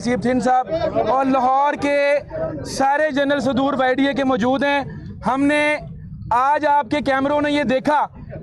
सिंह साहब और लाहौर के सारे जनरल सदूर YDA के मौजूद हैं। हमने आज आपके कैमरों ने ये देखा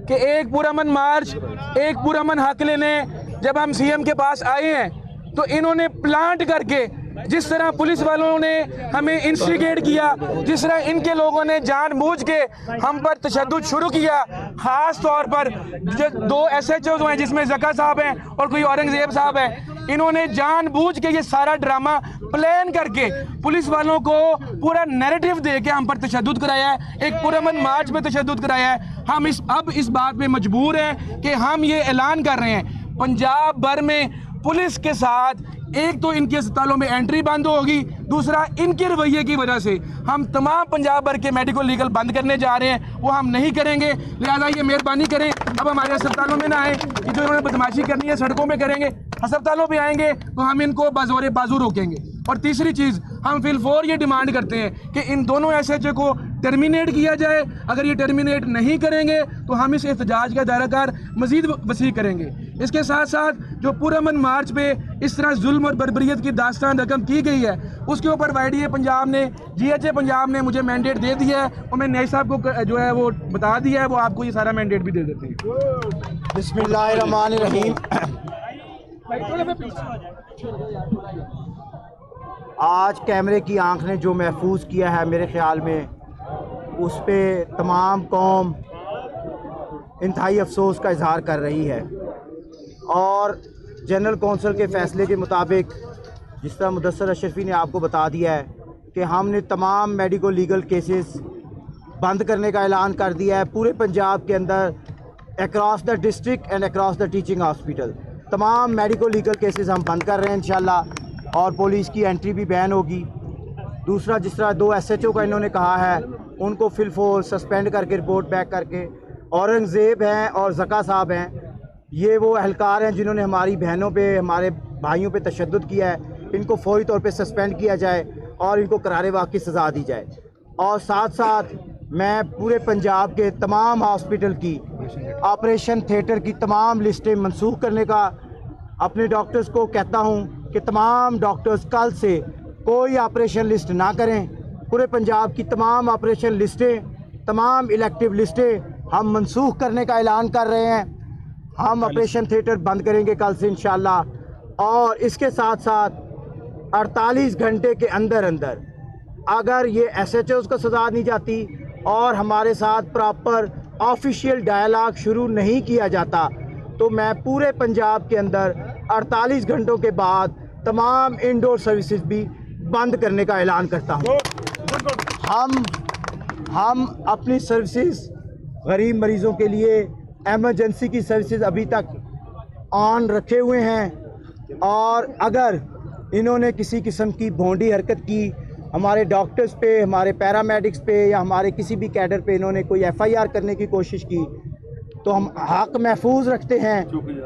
कि एक पुरअमन मार्च, एक पुरअमन हक लेने जब हम CM के पास आए हैं तो इन्होंने प्लांट करके, जिस तरह पुलिस वालों ने हमें इंस्टिगेट किया, जिस तरह इनके लोगों ने जानबूझ के हम पर तशद्दुद शुरू किया, ख़ास तौर पर जो 2 SHO हैं जिसमें ज़का साहब हैं और कोई औरंगज़ेब साहब हैं, इन्होंने जानबूझ के ये सारा ड्रामा प्लान करके पुलिस वालों को पूरा नैरेटिव दे के हम पर तशद्दुद कराया है, एक पुरअमन मार्च में तशद्दुद कराया है। हम अब इस बात पे मजबूर हैं कि हम ये ऐलान कर रहे हैं, पंजाब भर में पुलिस के साथ एक तो इनके अस्पतालों में एंट्री बंद होगी, दूसरा इनके रवैये की वजह से हम तमाम पंजाब भर के मेडिकल लीगल बंद करने जा रहे हैं, वो हम नहीं करेंगे। लिहाजा ये मेहरबानी करें, अब हमारे अस्पतालों में ना आए, कि जो इन्होंने बदमाशी करनी है सड़कों में करेंगे, अस्पतालों में आएंगे तो हम इनको बाज़ोरे बाजू रोकेंगे। और तीसरी चीज़, हम फिलफोर ये डिमांड करते हैं कि इन दोनों SHO को टर्मिनेट किया जाए। अगर ये टर्मिनेट नहीं करेंगे तो हम इस एहतजाज का दायराकार मज़ीद वसी करेंगे। इसके साथ साथ जो पुरअमन मार्च पे इस तरह जुल्म और बर्बरियत की दास्तान रकम की गई है, उसके ऊपर YDA पंजाब ने, GHA पंजाब ने मुझे मैंडेट दे दिया है और मैं न्याय साहब को जो है वो बता दिया है, वो आपको ये सारा मैंडेट भी दे देते हैं। बिस्मिल्लाहिर्रहमानिर्रहीम। आज कैमरे की आंख ने जो महफूज किया है, मेरे ख्याल में उस पे तमाम कौम इंतहाई अफसोस का इजहार कर रही है। और जनरल कौंसिल के फ़ैसले के मुताबिक, जिस तरह मुदस्सर अशरफी ने आपको बता दिया है कि हमने तमाम मेडिको लीगल केसेस बंद करने का ऐलान कर दिया है पूरे पंजाब के अंदर, across the district and across the teaching hospital. तमाम मेडिको लीगल केसेस हम बंद कर रहे हैं इंशाल्लाह, और पुलिस की एंट्री भी बैन होगी। दूसरा, जिस तरह 2 SHO का इन्होंने कहा है, उनको फिलफोर सस्पेंड करके रिपोर्ट बैक करके, औरंगज़ेब हैं और ज़का साहब हैं, ये वो अहलकार हैं जिन्होंने हमारी बहनों पे, हमारे भाइयों पे तशद्दुद किया है, इनको फौरी तौर पे सस्पेंड किया जाए और इनको करारे वाक़ की सज़ा दी जाए। और साथ साथ मैं पूरे पंजाब के तमाम हॉस्पिटल की ऑपरेशन थिएटर की तमाम लिस्टें मनसूख करने का अपने डॉक्टर्स को कहता हूँ कि तमाम डॉक्टर्स कल से कोई ऑपरेशन लिस्ट ना करें। पूरे पंजाब की तमाम ऑपरेशन लिस्टें, तमाम इलेक्टिव लिस्टें हम मनसूख करने का ऐलान कर रहे हैं। हम ऑपरेशन थिएटर बंद करेंगे कल से इंशाल्लाह। और इसके साथ साथ 48 घंटे के अंदर अंदर अगर ये SHOs को सज़ा नहीं जाती और हमारे साथ प्रॉपर ऑफिशियल डायलॉग शुरू नहीं किया जाता, तो मैं पूरे पंजाब के अंदर 48 घंटों के बाद तमाम इंडोर सर्विसेज भी बंद करने का ऐलान करता हूँ। हम अपनी सर्विसेज गरीब मरीज़ों के लिए एमरजेंसी की सर्विसेज अभी तक ऑन रखे हुए हैं, और अगर इन्होंने किसी किस्म की भोंडी हरकत की हमारे डॉक्टर्स पे, हमारे पैरामेडिक्स पे या हमारे किसी भी कैडर पे इन्होंने कोई FIR करने की कोशिश की, तो हम हक महफूज रखते हैं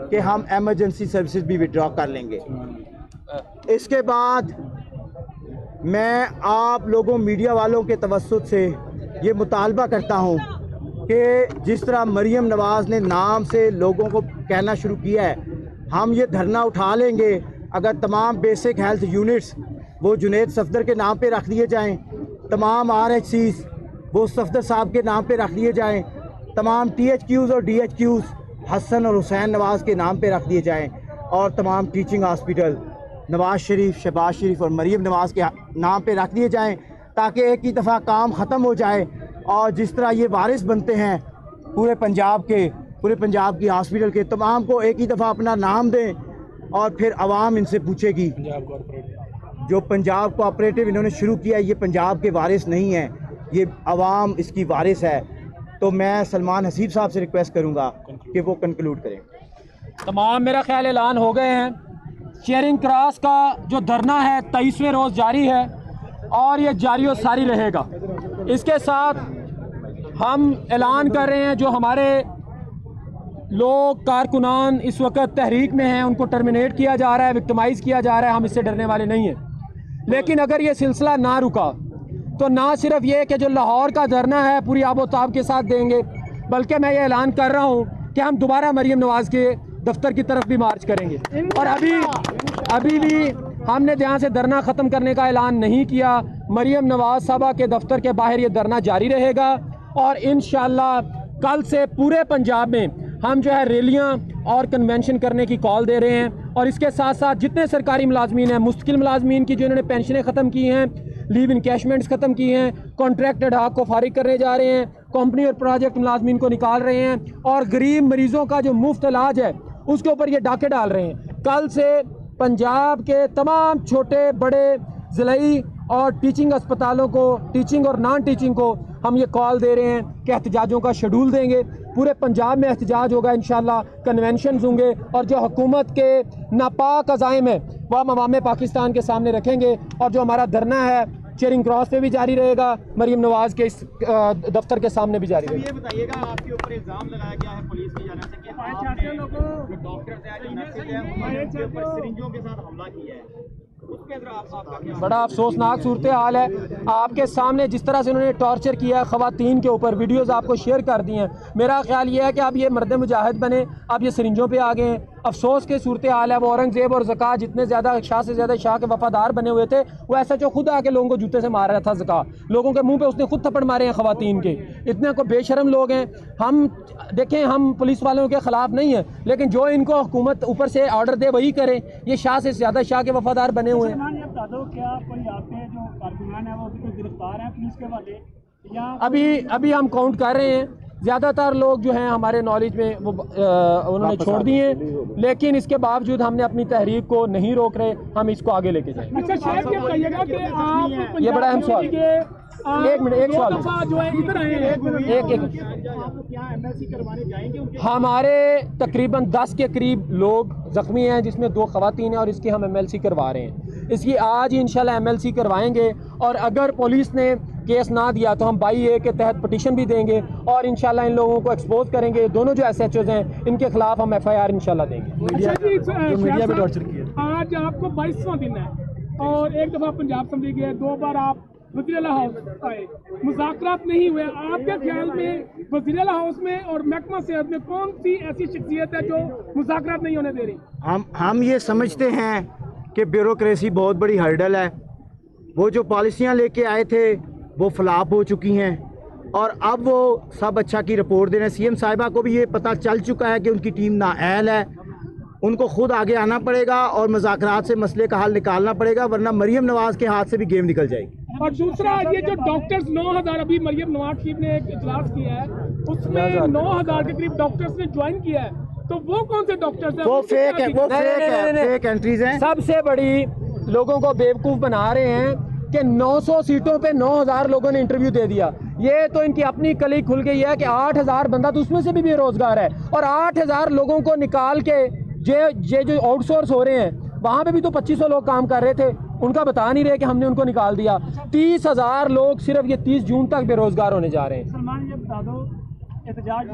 कि हम एमरजेंसी सर्विसेज भी विड्रॉ कर लेंगे। इसके बाद मैं आप लोगों मीडिया वालों के तवस्सुत से ये मुतालबा करता हूँ कि जिस तरह मरियम नवाज़ ने नाम से लोगों को कहना शुरू किया है, हम ये धरना उठा लेंगे अगर तमाम बेसिक हेल्थ यूनिट्स वो जुनेद सफदर के नाम पे रख दिए जाएं, तमाम RHCs वो सफदर साहब के नाम पे रख दिए जाएं, तमाम THQs और DHQs हसन और हुसैन नवाज़ के नाम पे रख दिए जाएं, और तमाम टीचिंग हॉस्पिटल नवाज़ शरीफ, शहबाज शरीफ और मरियम नवाज़ के नाम पे रख दिए जाएं, ताकि एक ही दफ़ा काम ख़त्म हो जाए। और जिस तरह ये वारिस बनते हैं पूरे पंजाब की हॉस्पिटल के, तमाम को एक ही दफ़ा अपना नाम दें और फिर आवाम इनसे पूछेगी। जो पंजाब कोऑपरेटिव इन्होंने शुरू किया है, ये पंजाब के वारिस नहीं है, ये आवाम इसकी वारिस है। तो मैं सलमान हसीब साहब से रिक्वेस्ट करूँगा कि वो कंक्लूड करें। तमाम मेरा ख्याल ऐलान हो गए हैं। चेयरिंग क्रॉस का जो धरना है 23वें रोज़ जारी है और ये जारी और सारी रहेगा। इसके साथ हम ऐलान कर रहे हैं, जो हमारे लोग कारकुनान इस वक्त तहरीक में हैं उनको टर्मिनेट किया जा रहा है, विक्टिमाइज़ किया जा रहा है। हम इससे डरने वाले नहीं हैं, लेकिन अगर ये सिलसिला ना रुका तो ना सिर्फ ये कि जो लाहौर का धरना है पूरी आबोताब के साथ देंगे, बल्कि मैं ये ऐलान कर रहा हूँ कि हम दोबारा मरियम नवाज़ के दफ्तर की तरफ भी मार्च करेंगे। और अभी भी हमने यहाँ से धरना ख़त्म करने का ऐलान नहीं किया। मरीम नवाज साहबा के दफ्तर के बाहर ये धरना जारी रहेगा और इंशाअल्लाह कल से पूरे पंजाब में हम जो है रैलियाँ और कन्वेंशन करने की कॉल दे रहे हैं। और इसके साथ साथ जितने सरकारी मुलाजमीन हैं, मुस्तकिल मुलाजमीन की जिन्होंने पेंशनें ख़त्म की हैं, लीव इनकैशमेंट्स ख़त्म की हैं, कॉन्ट्रैक्टेड हक को फारिग करने जा रहे हैं, कंपनी और प्रोजेक्ट मुलाजमीन को निकाल रहे हैं और गरीब मरीज़ों का जो मुफ्त इलाज है उसके ऊपर ये डाके डाल रहे हैं। कल से पंजाब के तमाम छोटे बड़े ज़िलाई और टीचिंग अस्पतालों को, टीचिंग और नॉन टीचिंग को हम ये कॉल दे रहे हैं कि एहतजाजों का शेड्यूल देंगे। पूरे पंजाब में एहतजाज होगा इंशाअल्लाह, कन्वेंशंस होंगे और जो हुकूमत के नापाक अज़ाइम है वह हम अवाम पाकिस्तान के सामने रखेंगे। और जो हमारा धरना है चेरिंग क्रॉस पे भी जारी रहेगा, मरीम नवाज़ के इस दफ्तर के सामने भी जारी रहेगा। ये बताइएगा, आपके ऊपर इल्ज़ाम लगाया गया है पुलिस की जानिब से कि आपने जो डॉक्टर्स हैं, जो नर्सेज हैं, उन्होंने उनके ऊपर सिरिंजों के साथ हमला किया है। उसके अंदर आपका क्या? बड़ा अफसोसनाक सूरत हाल है। आपके सामने जिस तरह से उन्होंने टॉर्चर किया ख़वातीन के ऊपर, वीडियोस आपको शेयर कर दी हैं। मेरा ख्याल ये है कि अब ये मर्द मुजाहिद बने, अब ये सिरिंजों पे आ गए हैं। अफसोस के सूरत हाल है। वो औरंगजेब और ज़का जितने ज़्यादा शाह से ज़्यादा शाह के वफादार बने हुए थे, वो ऐसा जो खुद आके लोगों को जूते से मार रहा था। ज़का लोगों के मुंह पे उसने खुद थप्पड़ मारे हैं ख़वातीन के। इतने को बेशरम लोग हैं। हम देखें, हम पुलिस वालों के ख़िलाफ़ नहीं हैं, लेकिन जो इनको हुकूमत ऊपर से ऑर्डर दे वही करें। ये शाह से ज़्यादा शाह के वफादार बने हुए हैं। क्या कोई आपके जो कारकुनान है वो गिरफ्तार हैं पुलिस के हवाले या? अभी हम काउंट कर रहे हैं। ज़्यादातर लोग जो हैं हमारे नॉलेज में वो उन्होंने छोड़ दिए हैं, लेकिन इसके बावजूद हमने अपनी तहरीक को नहीं रोक रहे, हम इसको आगे लेके जाएंगे। अच्छा, शायद ये बताइएगा कि आप ये बड़ा अहम सवाल। एक मिनट, एक सवाल जो है इधर आए हैं, एक क्या एमएलसी करवाने जाएंगे उनके? हमारे तकरीबन 10 के करीब लोग ज़ख्मी हैं, जिसमें 2 ख़वातीन हैं और इसकी हम एमएलसी करवा रहे हैं। इसकी आज ही इंशाल्लाह एमएलसी करवाएंगे और अगर पुलिस ने केस ना दिया तो हम 22A के तहत पटिशन भी देंगे और इंशाल्लाह इन लोगों को एक्सपोज करेंगे। दोनों जो SHOs हैं इनके खिलाफ हम FIR इंशाल्लाह देंगे। मीडिया में टॉर्चर किया। आज आपको 22वां दिन है और एक दफ़ा पंजाब असेंबली गए, 2 बार आप वज़ीर हाउस आए, मुज़ाकरात नहीं हुए। आपके ख्याल में वज़ीर हाउस में और महकमा सेहत में कौन सी ऐसी शख्सियत है जो मुज़ाकरात नहीं होने दे रही? हम ये समझते हैं कि ब्यूरोक्रेसी बहुत बड़ी हर्डल है। वो जो पॉलिसियाँ लेके आए थे वो फ्लॉप हो चुकी हैं और अब वो सब अच्छा की रिपोर्ट दे रहे हैं। CM साहिबा को भी ये पता चल चुका है कि उनकी टीम नाअहल है, उनको खुद आगे आना पड़ेगा और मुज़ाकरात से मसले का हल निकालना पड़ेगा, वरना मरीम नवाज़ के हाथ से भी गेम निकल जाएगी। और दूसरा, ये जो डॉक्टर्स 9000, अभी मरीम नवाज शरीफ ने एक इजलास किया है, उसमें 9000 के करीब डॉक्टर्स ने ज्वाइन किया है, तो वो कौन से डॉक्टर्स हैं? वो फेक है, वो फेक एंट्रीज हैं। सबसे बड़ी लोगों को बेवकूफ़ बना रहे हैं कि 900 सीटों पे 9000 लोगों ने इंटरव्यू दे दिया। ये तो इनकी अपनी कली खुल गई है कि 8000 बंदा तो उसमें से भी बेरोजगार है और 8000 लोगों को निकाल के जो आउटसोर्स हो रहे हैं वहाँ पे भी तो 2500 लोग काम कर रहे थे, उनका बता नहीं रहे कि हमने उनको निकाल दिया। 30,000 लोग सिर्फ ये 30 जून तक बेरोजगार होने जा रहे हैं। सलमान, ये बता दो, एहतजाज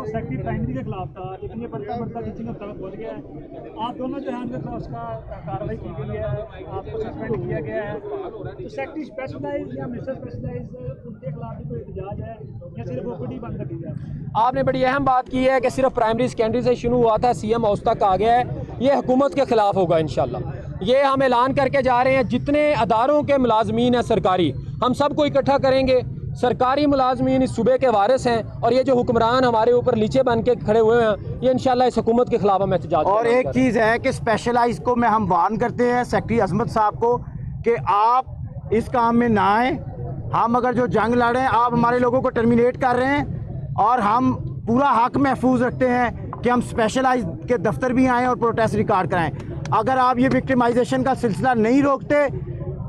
सेक्रेटरी प्राइमरी के खिलाफ था, लेकिन ये बढ़ता टीचिंग तक पहुँच गया है। आप दोनों जो है उनके खिलाफ उसका कार्रवाई की गई है, आपको सस्पेंड किया गया है। तो सेक्रेटरी स्पेशलाइज या मिस्टर स्पेशलाइज, उनके खिलाफ भी कोई एहतजाज है या सिर्फ ओपीडी बंद रखी जाए? आपने बड़ी अहम बात की है कि सिर्फ प्राइमरी सेकेंडरी से शुरू हुआ था, CM हाउस तक आ गया है। ये हुकूमत के खिलाफ होगा इंशाल्लाह। ये हम ऐलान करके जा रहे हैं, जितने अदारों के मुलाजमीन हैं सरकारी, हम सबको इकट्ठा करेंगे। सरकारी मुलाजमीन इस सूबे के वारिस हैं और ये जो हुक्मरान हमारे ऊपर नीचे बन के खड़े हुए हैं, ये इंशाल्लाह इस हुकूमत के खिलाफ हम एहतजाज और एक चीज़ है कि स्पेशलाइज को मैं हम वार्न करते हैं सेक्रेटरी अजमत साहब को कि आप इस काम में ना आए। हम अगर जो जंग लड़ रहे हैं, आप हमारे लोगों को टर्मिनेट कर रहे हैं और हम पूरा हक महफूज रखते हैं कि हम स्पेशलाइज के दफ्तर भी आएँ और प्रोटेस्ट रिकॉर्ड कराएँ। अगर आप ये विक्टिमाइजेशन का सिलसिला नहीं रोकते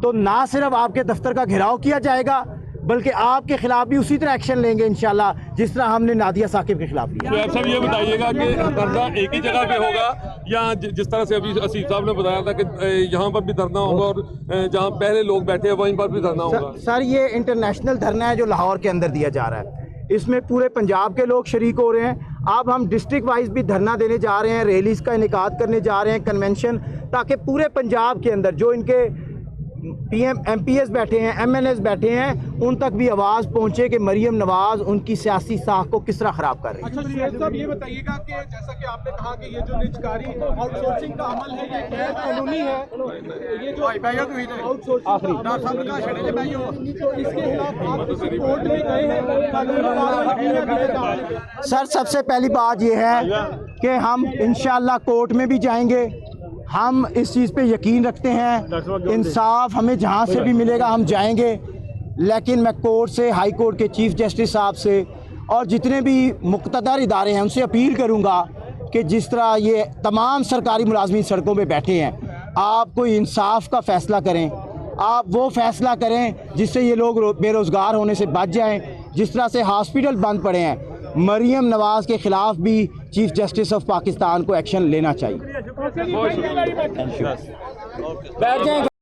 तो ना सिर्फ आपके दफ्तर का घेराव किया जाएगा बल्कि आपके खिलाफ भी उसी तरह एक्शन लेंगे इंशाल्लाह, जिस तरह हमने नादिया साकिब के खिलाफ लिया। तो सब ये बताइएगा कि धरना एक ही जगह पे होगा या जिस तरह से अभी असीफ साहब ने बताया था कि यहाँ पर भी धरना होगा और जहाँ पहले लोग बैठे हैं वहीं पर भी धरना होगा? सर ये इंटरनेशनल धरना है जो लाहौर के अंदर दिया जा रहा है, इसमें पूरे पंजाब के लोग शरीक हो रहे हैं। अब हम डिस्ट्रिक्ट वाइज भी धरना देने जा रहे हैं, रैलीज का इनेकाद करने जा रहे हैं, कन्वेंशन, ताकि पूरे पंजाब के अंदर जो इनके MPs बैठे हैं, MNs बैठे हैं, उन तक भी आवाज़ पहुँचे कि मरीम नवाज़ उनकी सियासी साख को किस तरह ख़राब कर रही है। अच्छा सुहेल साहब, ये बताइएगा कि जैसा कि आपने कहा कि ये जो निजकारी आउटसोर्सिंग का अमल है ये गैर कानूनी है, ये जो आउटसोर्सिंग तो इसके खिलाफ आप किसी कोर्ट में गए हैं, कानूनी कार्रवाई की है अभी तक? सर, सबसे पहली बात यह है कि हम इंशाअल्लाह कोर्ट में भी जाएंगे। हम इस चीज़ पे यकीन रखते हैं, इंसाफ हमें जहाँ से भी मिलेगा हम जाएंगे। लेकिन मैं कोर्ट से, हाई कोर्ट के चीफ जस्टिस साहब से और जितने भी मुक़्तदर इदारे हैं उनसे अपील करूँगा कि जिस तरह ये तमाम सरकारी मुलाजमीन सड़कों पे बैठे हैं, आप कोई इंसाफ का फ़ैसला करें। आप वो फ़ैसला करें जिससे ये लोग बेरोज़गार होने से बच जाएं। जिस तरह से हॉस्पिटल बंद पड़े हैं, मरीम नवाज़ के ख़िलाफ़ भी चीफ जस्टिस ऑफ पाकिस्तान को एक्शन लेना चाहिए। बैठ जाएं।